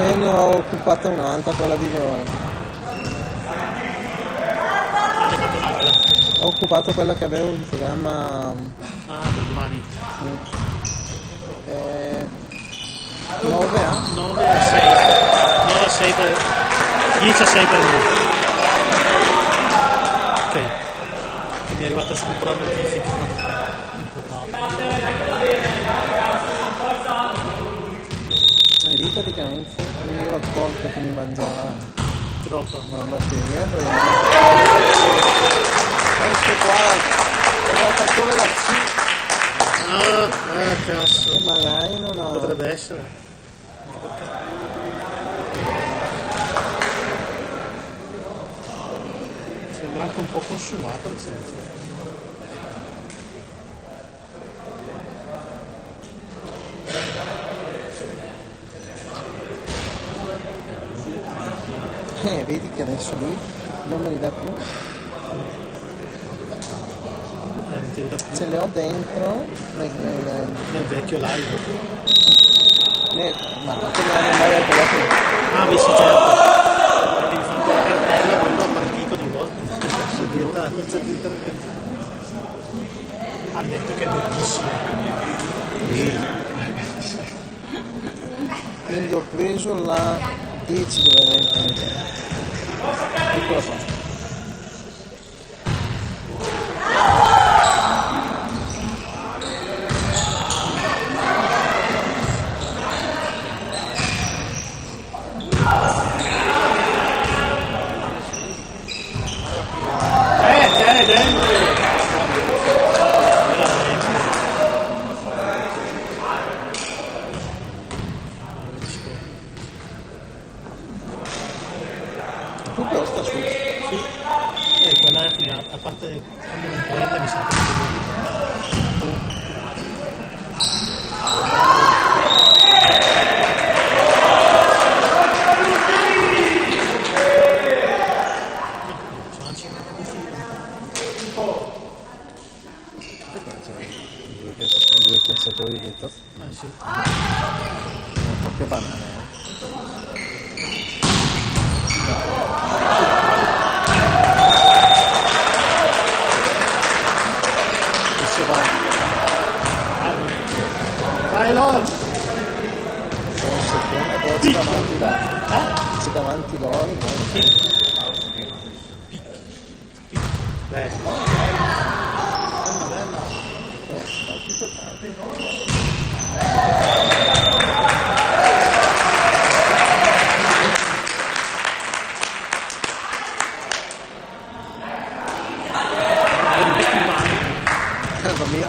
E ne ho occupata un'altra, quella di Verona. Ho occupato quella che avevo in programma. Per domani. 9 a 9 a 6. 9 a 6 per 10 a 6 per me. Ok. Mi è arrivata subito la notifica. lì praticamente non mi ero accorto che mi mangiava Troppo. una batteria. Questo qua è la come la C. Cazzo. Magari non ho. Potrebbe essere. Sembra anche un po' consumato il senso. Vedi che adesso lui non me li dà più. Ce le ho dentro Nel vecchio live. ma non te le hanno mai aperto. Ah, beh, sì, certo. Devi fare una cartella quando partito di volta. Ha detto che è bellissimo. Quindi ho preso la 10 dove essere. Eccola qua. Tu però sta su. Sì. Quella è finita. A parte quando non prende mi sa che Due calciatori dietro. sì. Che banane. Adesso va. Vai Lord! Però c'è davanti là. C'è davanti loro. Mamma mia.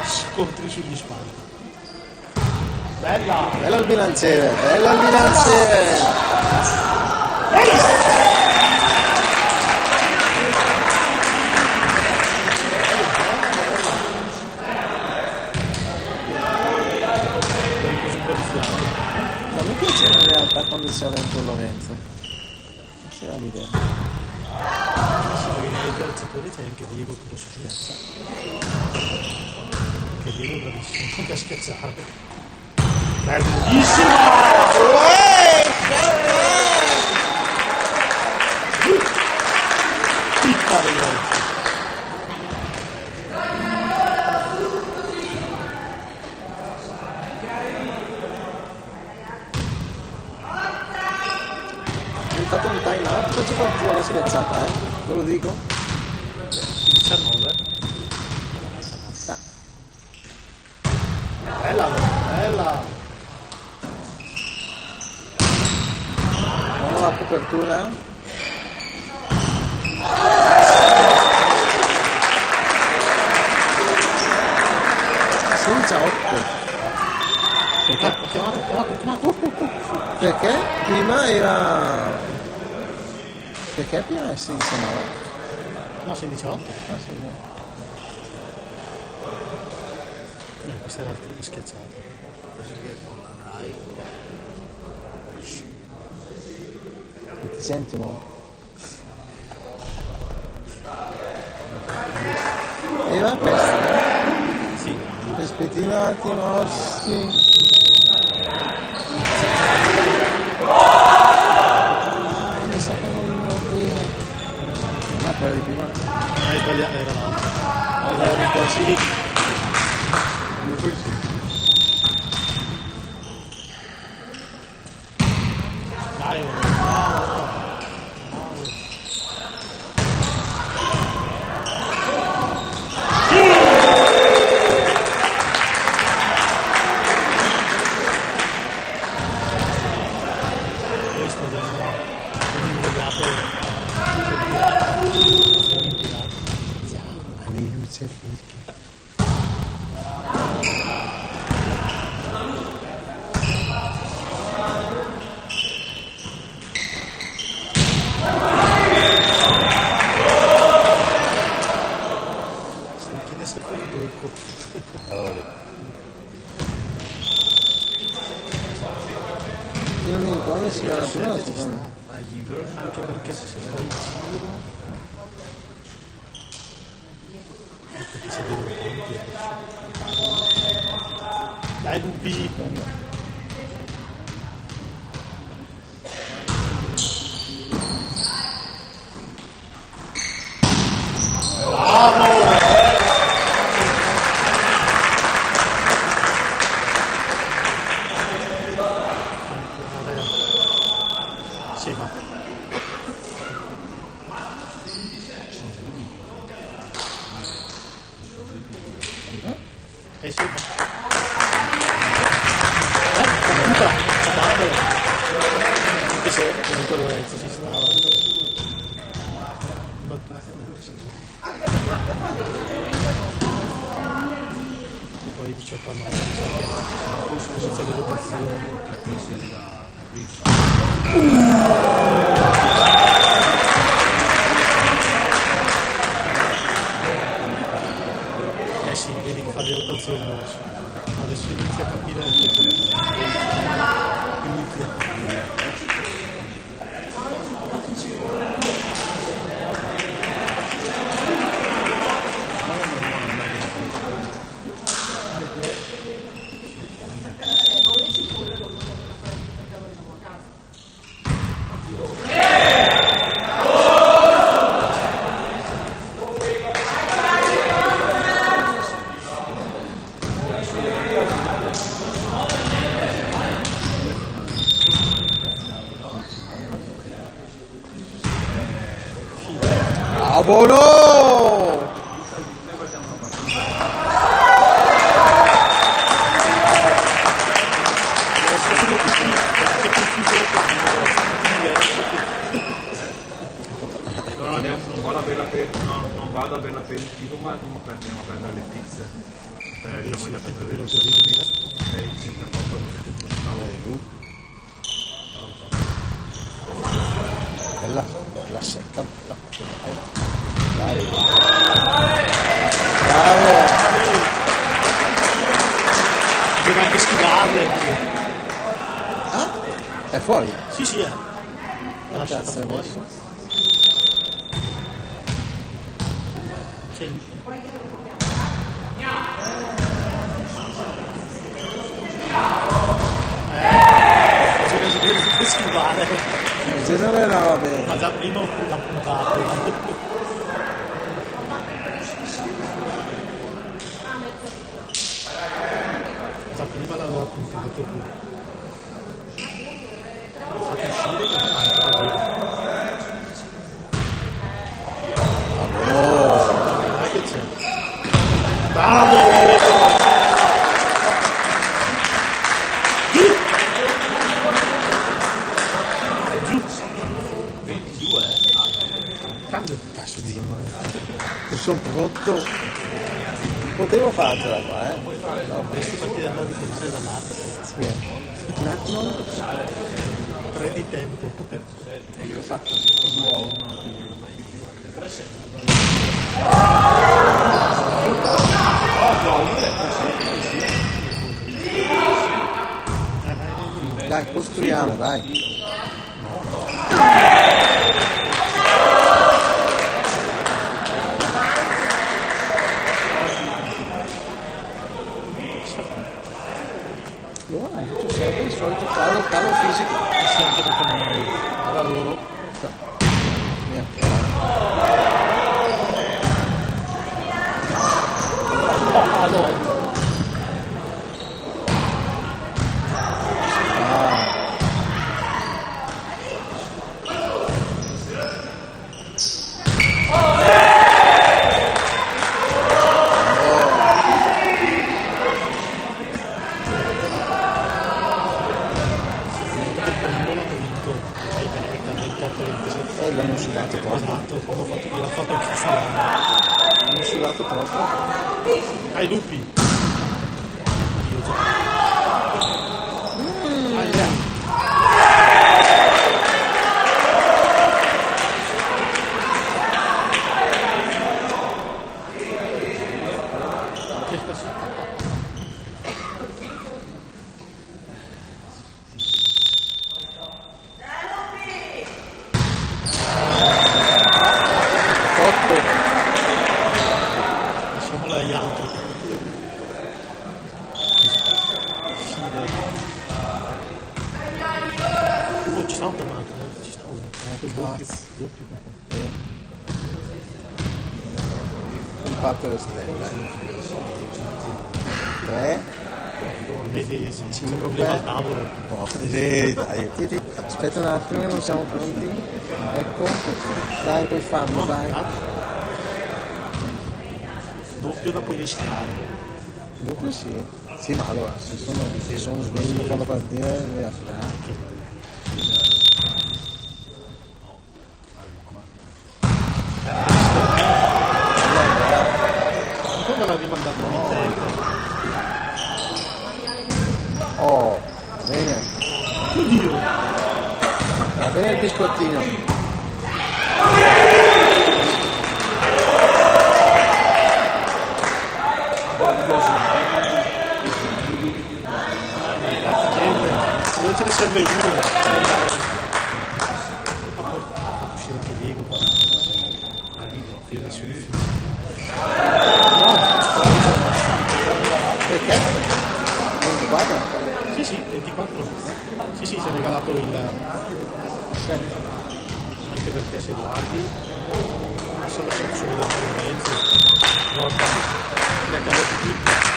Scontri sugli spalti. Bella! Bello il bilanciere, bello il bilanciere. Ma mi piace in realtà quando si ha dentro Lorenzo. Non si ha l'idea. Nei calciatori c'è anche Diego che lo schiaccia. Che Diego è bravissimo anche a schiacciare. Bellissima! Piccola! Hai fatto un time out, faccio partire la schiacciata, te lo dico. 19. Bella, bella! Nuova copertura. Senza 8. Perché prima era. Perché prima era 16 9? No, sei 18. Ah, sì, no. Questa era la schiacciata. Ti senti mo'? E va questo. Sì. Aspetti un attimo, sì. quella di prima. Hai sbagliato, era l'altro. Era un po' sì. Dai, bravo. Questo Io non mi ricordo se era la prima o la seconda. anche perché se sei ti sei venuto dai Bubi. Sì, ma sì, ma anche se comunque Lorenzo ci stava. E poi 18 a 9, senza valutazione. Eh sì, vedi che fa le rotazioni adesso. Adesso inizia a capire inizia. Buono! Non vado a bere l'aperitivo, ma non andiamo a prendere le pizze. Io voglio prendere le Bella, la secca. Dai. Bravo! Deve anche schivarle. Ah? È fuori? Sì, sì, è. Che cazzo è fuori. messo? Sì. Deve schivare. In genere no, va bene. Ma già prima l'ha puntato. Già prima l'avevo puntato pure. Fate uscire che anche dai che c'è. Bravo! Cazzo di mi sono pronto. Potevo farcela qua, No, Questi perché andavo di pensare dall'altro. aspetta. Un attimo. 3 di tempo. Che ho fatto? Dai, costruiamo, dai. C'è sempre il solito calo fisico. Sempre perché non era loro. Niente. passato troppo. Ai lupi. Io già. Lasciamola agli altri. Oh, ci sta un tomato, ci sta uno. Doppio. Impatto le stelle. 3. Vedi, se c'è un 5 problema al tavolo. No, dai. Aspetta un attimo, non siamo pronti. Ecco. Dai, puoi farlo, dai. Doppio da poi rischiare. Dopo sì. Sì, ma allora, se sono svegli per farlo partire, devi affidare. Come l'ha rimandato in tempo? Oh, bene. Oddio! Va bene il biscottino. Non ce ne serve uno. Uscire anche Diego. Perché? 24? Sì, 24. Sì, si è regalato il... Anche perché se guardi, sono sempre da mezzo. Guarda, ne ha cambiato tutto.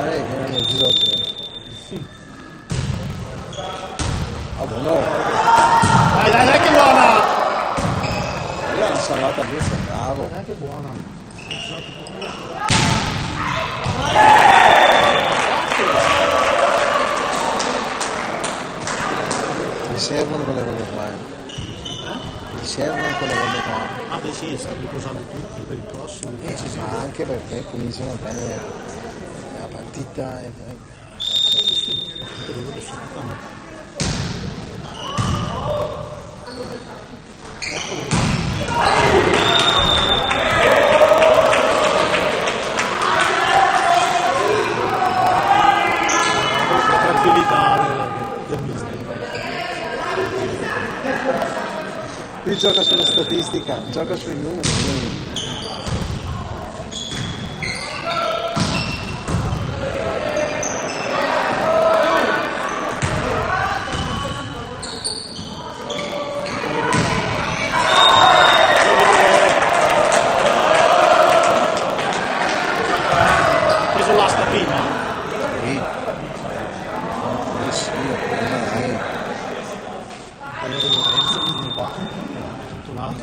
Erano il gisotto. Ah, buono. Dai, che buona! Io la salata giusta, bravo. Che buona. Mi servono quelle robe qua. Mi servono quelle robe qua. Ah beh sì, stanno riposando tutti per il prossimo. Ma anche perché cominciano bene la partita e La tranquillità del mister. qui gioca sulla statistica, gioca sui numeri. Ha preso l'asta prima. Sì, dai. Allora Lorenzo non va. Tutto là.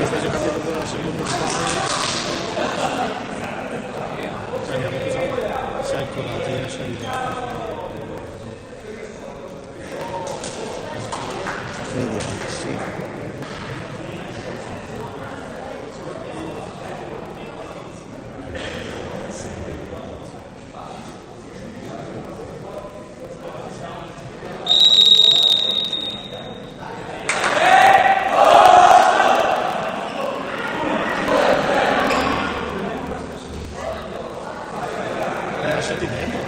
Stai giocando per la seconda se hai il coraggio di lasciare il Vediamo, sì. lasciati dentro.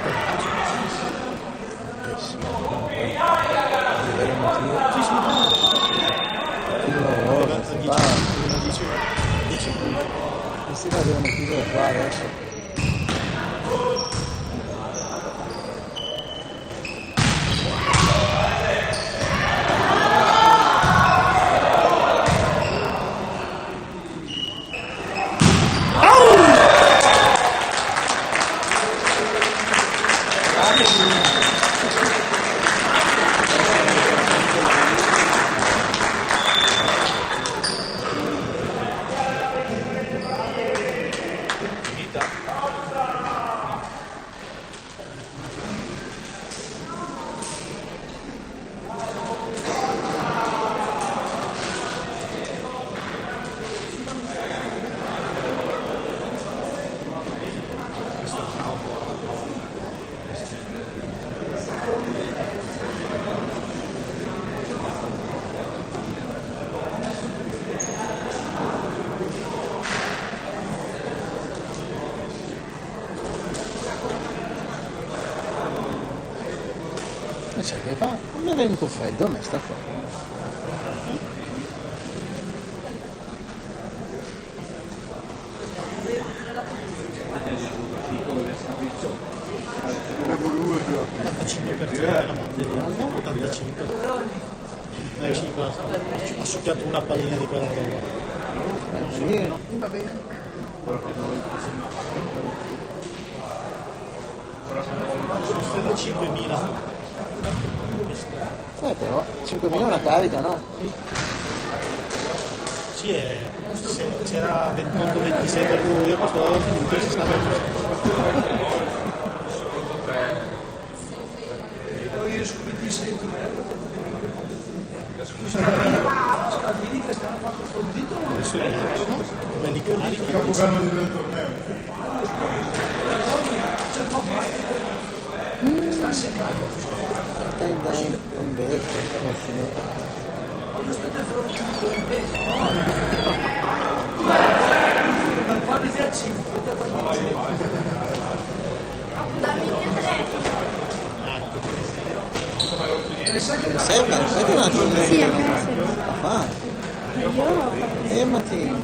Sì, a livello emotivo. Sì, sì. Dove qua adesso? E sai che fa? Mi è venuto freddo, a me sta qua. Ho succhiato una pallina di quella roba. Va bene. Sono 5.000. Però 5.000 è una carica, no? Sì, se c'era 28-27 luglio, questo si stava belli carichi. Dai, un bel sai che un altro Sì, ah, Mattina.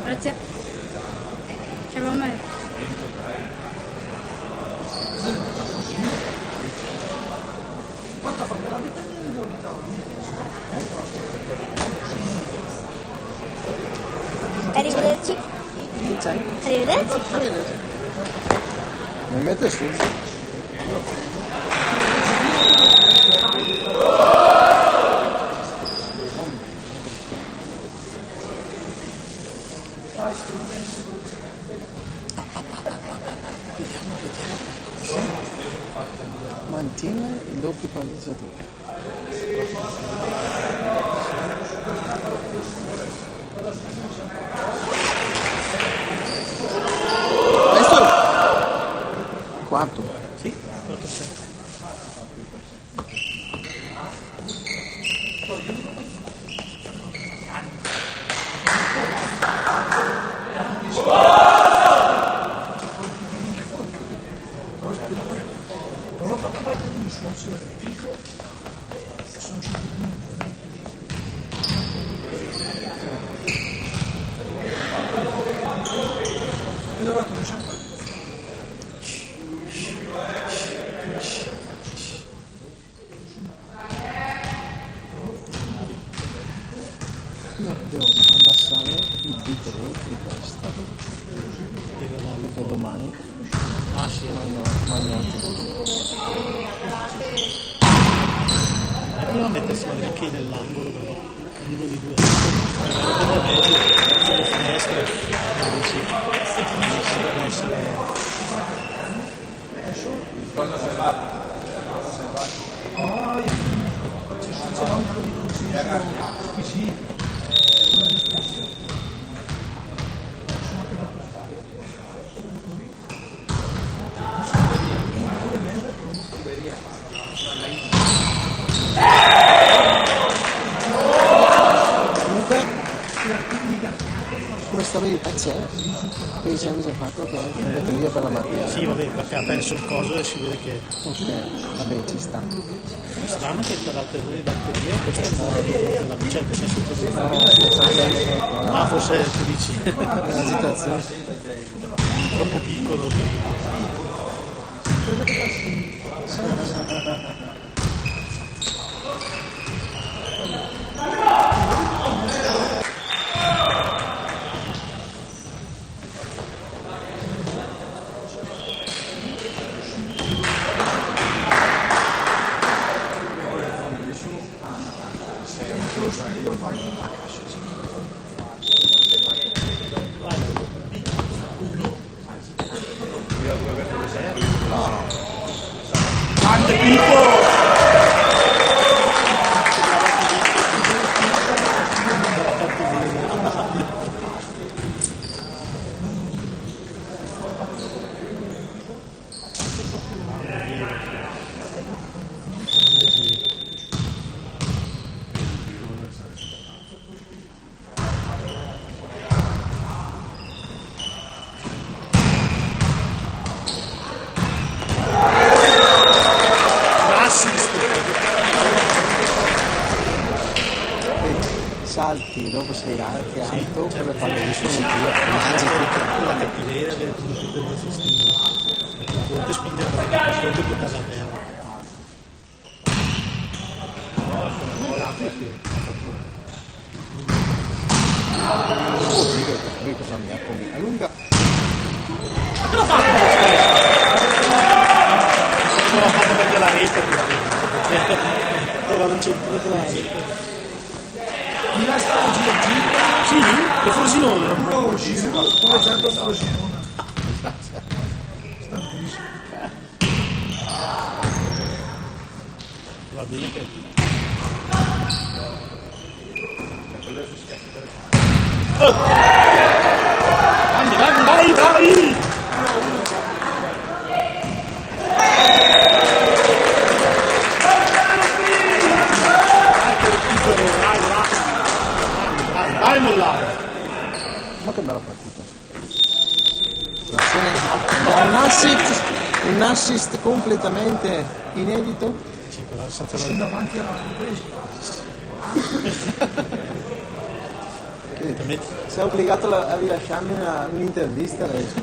Grazie. Ciao a me. Arrivederci. Arrivederci. Mi mette su. Mantiene il doppio palleggiatore. Questo quarto. Sì, No, devo abbassare il titolo di questa per domani. ah sì, prima mettersi anche nell'angolo però uno di due sulle finestre può essere stavi c'è, quindi ci hanno già fatto che ho detto via per la mattina. Sì, vabbè, perché ha perso il coso e si vede che Ok, vabbè, ci sta. strano che tra l'altro le batterie questa è la cioè nel senso che ah forse tu dici L'agitazione. troppo piccolo. Grande Pippo! Salti, dopo sei alti, alto, Cioè, per fare il suo la cattiveria delle tutte le sistemi. Conte spingere per casa a terra. Lui cosa mi ha cominciato? Allunga. Non l'ha fatto perché la rete. Non c'è più la rete. Sì, le Frosinone. Va bene che... Vai! Vai mollare! Ma che bella partita. Un assist completamente inedito. Sì, però senza davanti Sei obbligato a rilasciarmi un'intervista adesso.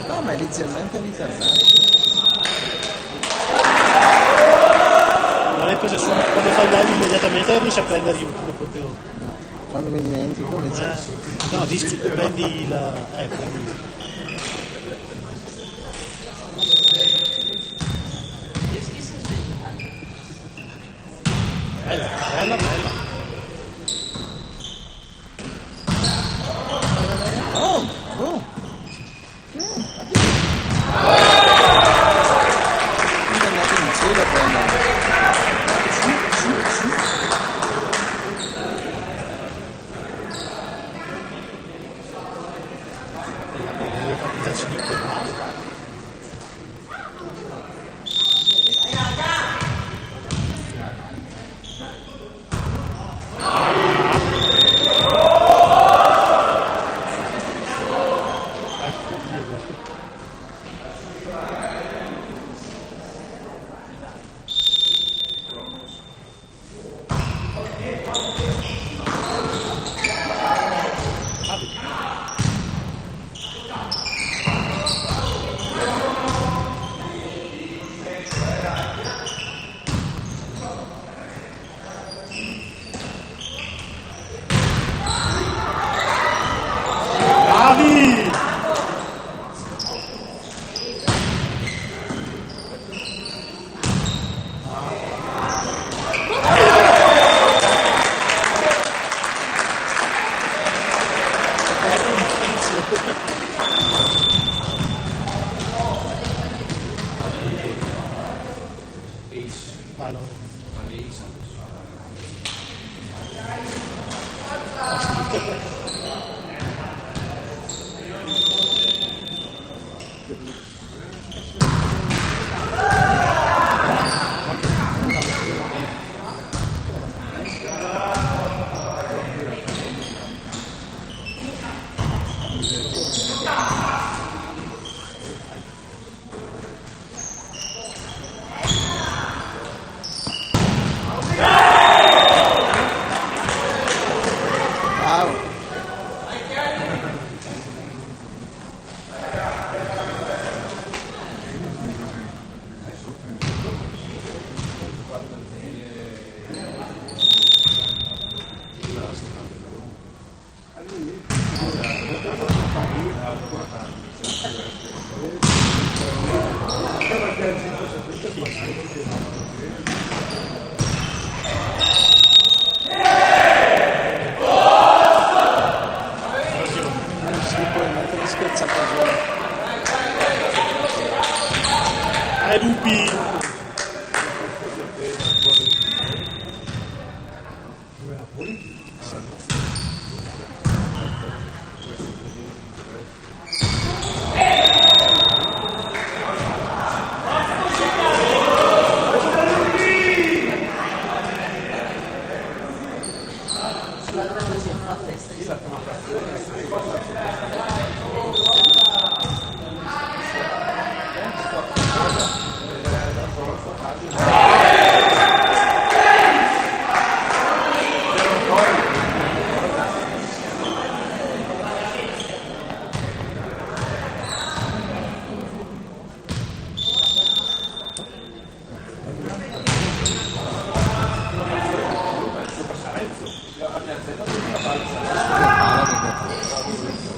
No, ma è leggermente ritardato. non è cosa su quando fai live immediatamente riesci a prendergli un po'. Quando mi dimentico invece. No, dici che prendi la... prendi. Bella. Oh. È andato in cielo a prendere. Bravo. Si può mettere schiacciato. Lupi!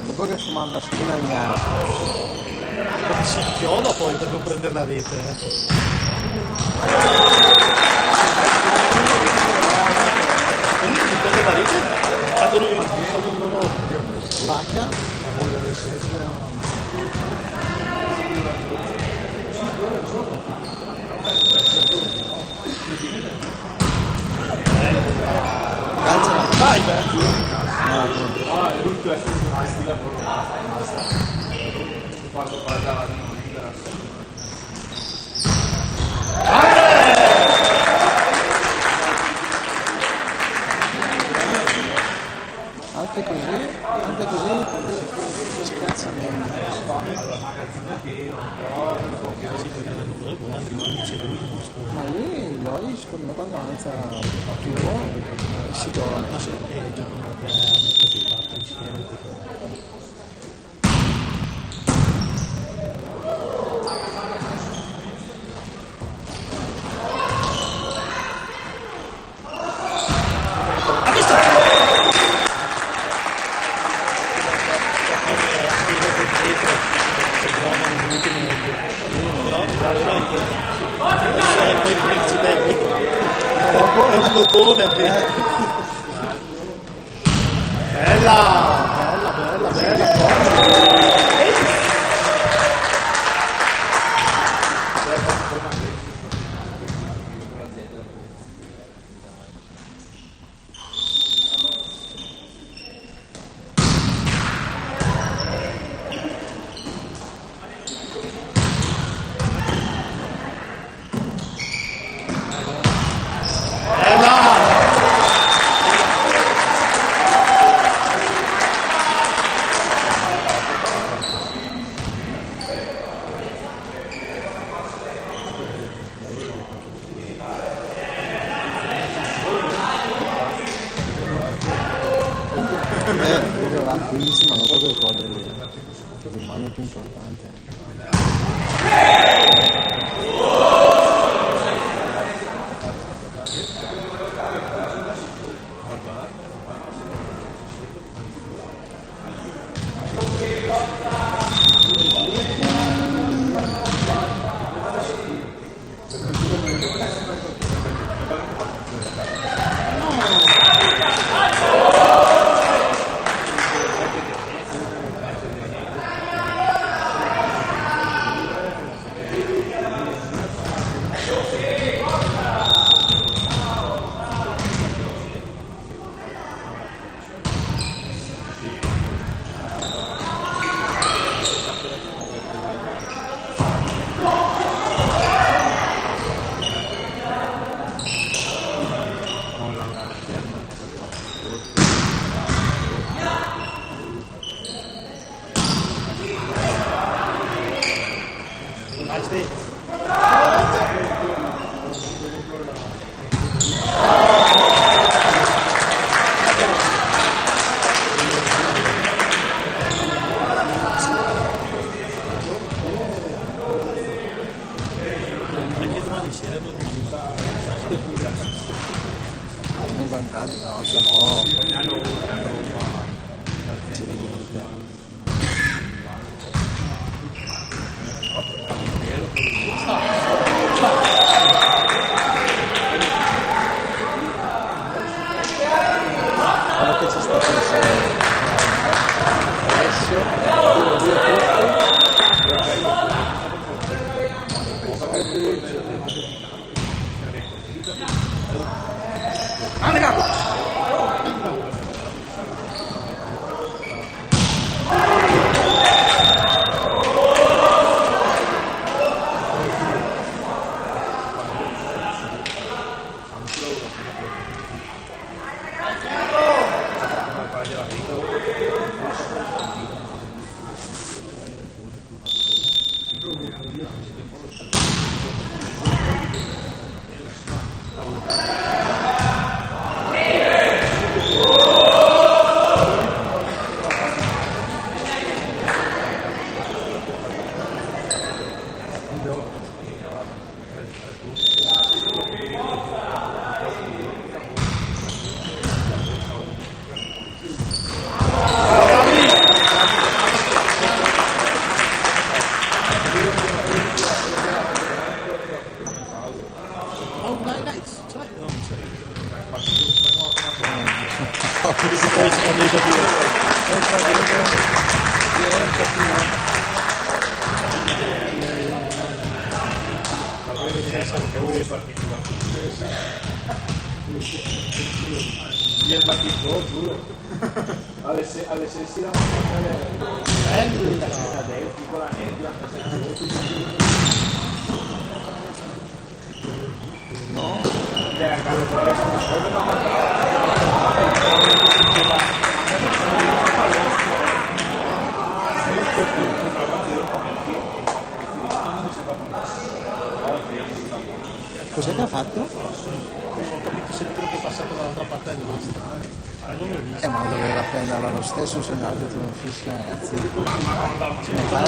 Dopo che fumava la spina agli anni. Si inchioda poi per non prendere la rete. Comunque si prende la rete, Spacca. vai, beh. Anche così scazza ma lì Loi secondo me quando avanza più si torna. È un bottone. Bella, bella, bella, bella. Era bellissima, non so che cogliere il mano più importante. Matchday. in vantaggio, no, se no. Quello che ci sta pensando adesso, alle 6 la cos'è che ha fatto? Sempre che è passato dall'altra parte del mastro. Non l'ho visto. Ma doveva prenderla lo stesso se l'arbitro non fischia, ragazzi. Se ne fa la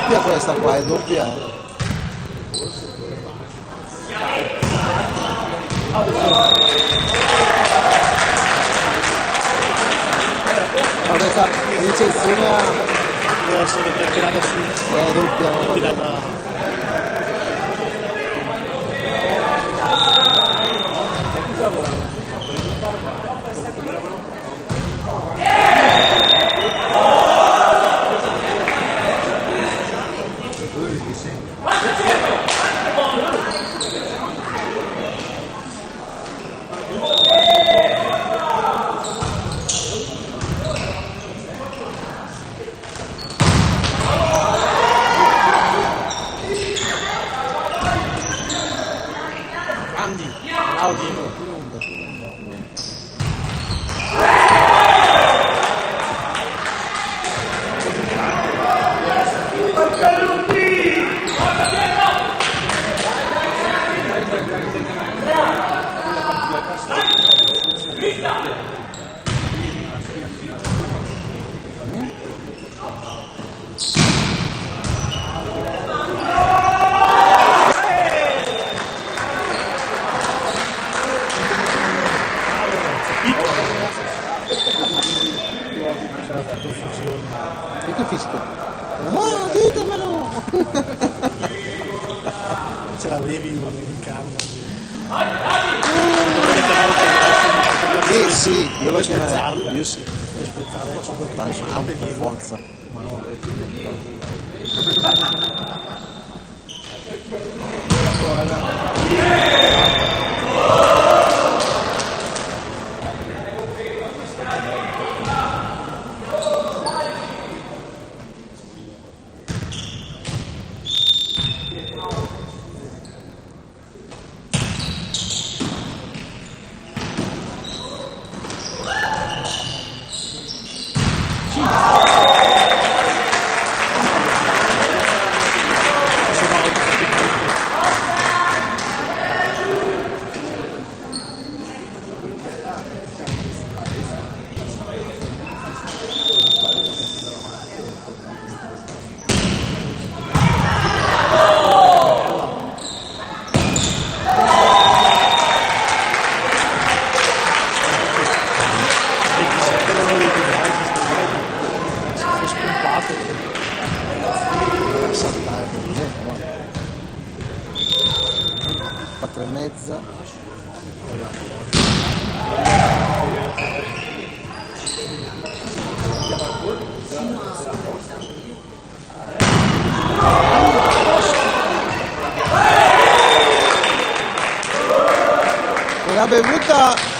doppia questa qua, è doppia. Ma questa ricezione Deve essere tirata su. è doppia. Tirata. Grandi, Claudi. E che fischio? Oh, ditemelo! Ce l'avevi in camera. Sì, io lo spezzarlo. Io sì. Per forza. Quattro e mezza. La bevuta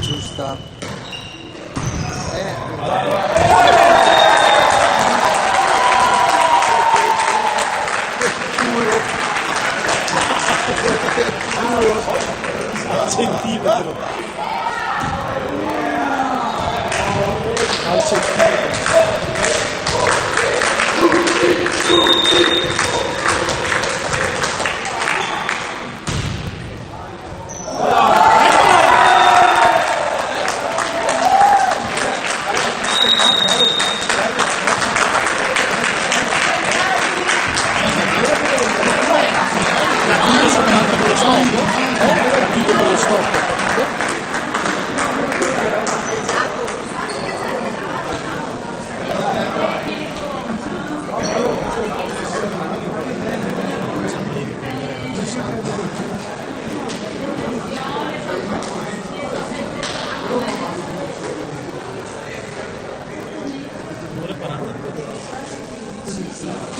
giusta. Centimetro. Al centimetro.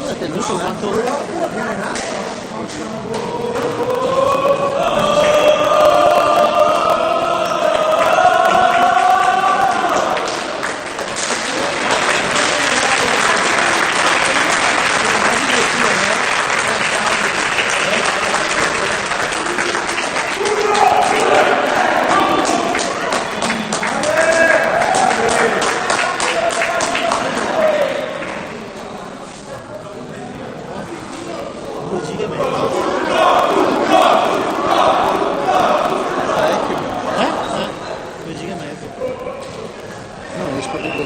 È tenuto quanto... No, riesco a vedere